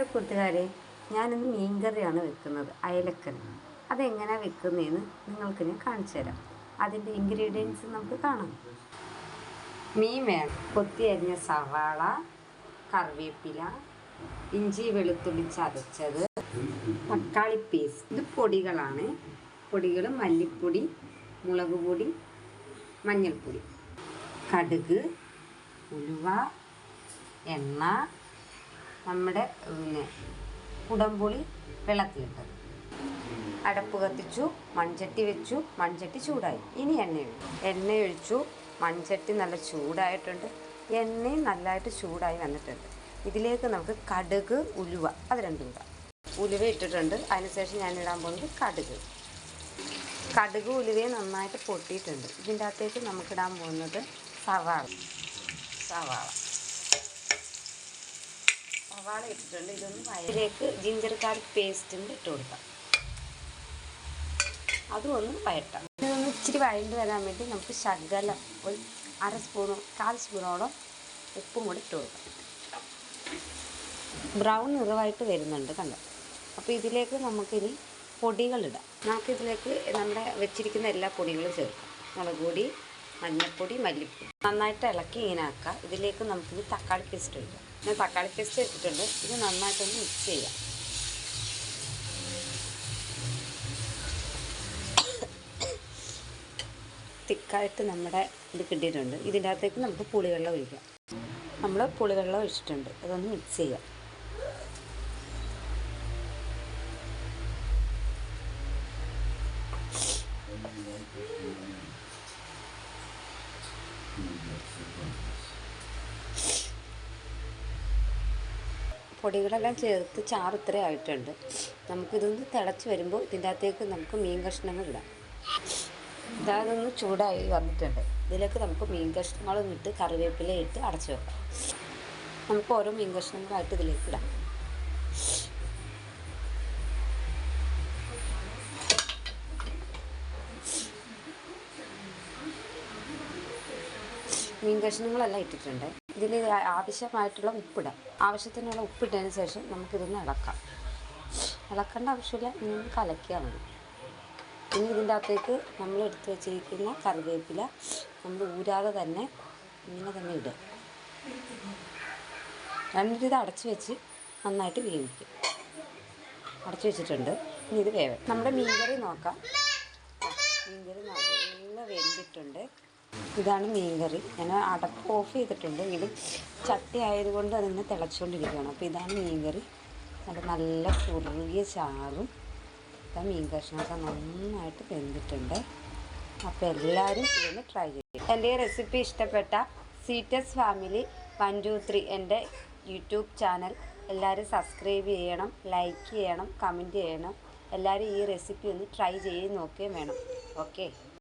Hello കൂട്ടുകാരെ, ഞാനിന്ന് മീൻകറിയാണ് വെക്കുന്നത്. അയലക്കറി അതെങ്ങനെയാണ് വെക്കുന്നതെന്ന് നിങ്ങൾക്ക് ഞാൻ കാണിച്ചു തരാം. അതിൻ്റെ ഇൻഗ്രീഡിയൻസ് നമുക്ക് കാണാം. മീൻ വേണം, കൊത്തി അരിഞ്ഞ സവാള, കറിവേപ്പില, ഇഞ്ചി വെളുത്തുള്ളി ചതച്ചത്, തക്കാളി പേസ്റ്റ്. ഇത് പൊടികളാണ്. പൊടികൾ മല്ലിപ്പൊടി, മുളക് പൊടി, മഞ്ഞൾപ്പൊടി, കടുക്, ഉലുവ, എണ്ണ, നമ്മുടെ കുടംപുളി വെള്ളത്തിലിട്ടത്. അടപ്പ് കത്തിച്ചു, മൺചട്ടി വെച്ചു, മൺചട്ടി ചൂടായി. ഇനി എണ്ണ ഒഴിച്ചു. മൺചട്ടി നല്ല ചൂടായിട്ടുണ്ട്, എണ്ണയും നല്ലതായിട്ട് ചൂടായി വന്നിട്ടുണ്ട്. ഇതിലേക്ക് നമുക്ക് കടുക്, ഉലുവ അത് രണ്ടും ഇടാം. ഉലുവ ഇട്ടിട്ടുണ്ട്, അതിനുശേഷം ഞാൻ ഇടാൻ പോകുന്നത് കടുക് ഉലുവയും നന്നായിട്ട് പൊട്ടിയിട്ടുണ്ട്. ഇതിൻ്റെ അകത്തേക്ക് നമുക്കിടാൻ പോകുന്നത് സവാള ഇട്ടിട്ടുണ്ട്. ഇതൊന്ന് വയറ്റിലേക്ക് ജിഞ്ചർ ഗാർലിക് പേസ്റ്റും ഇട്ട് കൊടുക്കാം. അതും ഒന്ന് വഴറ്റാം. ഇതൊന്ന് ഇച്ചിരി വഴണ്ട് വരാൻ വേണ്ടി നമുക്ക് ശകലം ഒരു കാൽ സ്പൂണോളം ഉപ്പും കൂടി ഇട്ട് കൊടുക്കാം. ബ്രൗൺ നിറമായിട്ട് വരുന്നുണ്ട്, കണ്ടോ. അപ്പോൾ ഇതിലേക്ക് നമുക്കിനി പൊടികളിടാം. നമുക്കിതിലേക്ക് നമ്മുടെ വെച്ചിരിക്കുന്ന എല്ലാ പൊടികളും ചേർക്കാം. മുളക് പൊടി, മഞ്ഞൾപ്പൊടി, മല്ലിപ്പൊടി നന്നായിട്ട് ഇളക്കി ഇങ്ങനെ ആക്കാം. ഇതിലേക്ക് നമുക്കിനി തക്കാളി പേസ്റ്റ് ഒഴിക്കാം. ഞാൻ തക്കാളി പേസ്റ്റ് ഇട്ടിട്ടുണ്ട്. ഇത് നന്നായിട്ടൊന്ന് മിക്സ് ചെയ്യാം. തിക്കായിട്ട് നമ്മുടെ ഇത് കിട്ടിയിട്ടുണ്ട്. ഇതിൻ്റെ അകത്തേക്ക് നമുക്ക് പുളിവെള്ളം ഒഴിക്കാം. നമ്മൾ പുളിവെള്ളം ഒഴിച്ചിട്ടുണ്ട്. അതൊന്ന് മിക്സ് ചെയ്യാം. പൊടികളെല്ലാം ചേർത്ത് ചാറ് ഇത്ര ആയിട്ടുണ്ട്. നമുക്കിതൊന്ന് തിളച്ച് വരുമ്പോൾ ഇതിൻ്റെ അകത്തേക്ക് നമുക്ക് മീൻ കഷ്ണങ്ങൾ ഇടാം. ഇതൊന്ന് ചൂടായി വന്നിട്ടുണ്ട്. ഇതിലേക്ക് നമുക്ക് മീൻ കഷ്ണങ്ങളും ഇട്ട് കറിവേപ്പില ഇട്ട് അടച്ചു വെക്കാം. നമുക്ക് ഓരോ മീൻ കഷ്ണങ്ങളായിട്ട് ഇതിലേക്ക് ഇടാം. മീൻ കഷ്ണങ്ങളെല്ലാം ഇട്ടിട്ടുണ്ട്. ഇതിൽ ആവശ്യമായിട്ടുള്ള ഉപ്പിടാം. ആവശ്യത്തിനുള്ള ഉപ്പിട്ടതിന് ശേഷം നമുക്കിതൊന്ന് ഇളക്കേണ്ട ആവശ്യമില്ല, ഇനി കലക്കിയാൽ മതി. ഇനി ഇതിൻ്റെ അകത്തേക്ക് നമ്മൾ എടുത്ത് വെച്ചിരിക്കുന്ന കറിവേപ്പില നമ്മൾ ഊരാതെ തന്നെ ഇങ്ങനെ തന്നെ ഇടുക. എന്നിട്ട് ഇത് അടച്ചു വെച്ച് നന്നായിട്ട് വേവിക്കും. അടച്ചു വെച്ചിട്ടുണ്ട്. ഇനി ഇത് വേവണം. നമ്മുടെ മീൻകറി നോക്കാം. മീൻകറി നല്ല വെന്തിട്ടുണ്ട്. ഇതാണ് മീൻകറി. ഞാൻ അടപ്പ് ഓഫ് ചെയ്തിട്ടുണ്ട്. എങ്കിലും ചട്ടി ആയതുകൊണ്ട് അതിന് തിളച്ചുകൊണ്ടിരിക്കുകയാണ്. അപ്പോൾ ഇതാണ് മീൻകറി. നല്ല കുറുകിയ ചാറും മീൻ കഷ്ണമൊക്കെ നന്നായിട്ട് വെന്തിട്ടുണ്ട്. അപ്പോൾ എല്ലാവരും ഇതൊന്ന് ട്രൈ ചെയ്യും. എൻ്റെ ഈ റെസിപ്പി ഇഷ്ടപ്പെട്ട സീറ്റസ് ഫാമിലി 1 2 3 എൻ്റെ യൂട്യൂബ് ചാനൽ എല്ലാവരും സബ്സ്ക്രൈബ് ചെയ്യണം, ലൈക്ക് ചെയ്യണം, കമൻറ്റ് ചെയ്യണം. എല്ലാവരും ഈ റെസിപ്പി ഒന്ന് ട്രൈ ചെയ്ത് നോക്കുകയും വേണം. ഓക്കെ.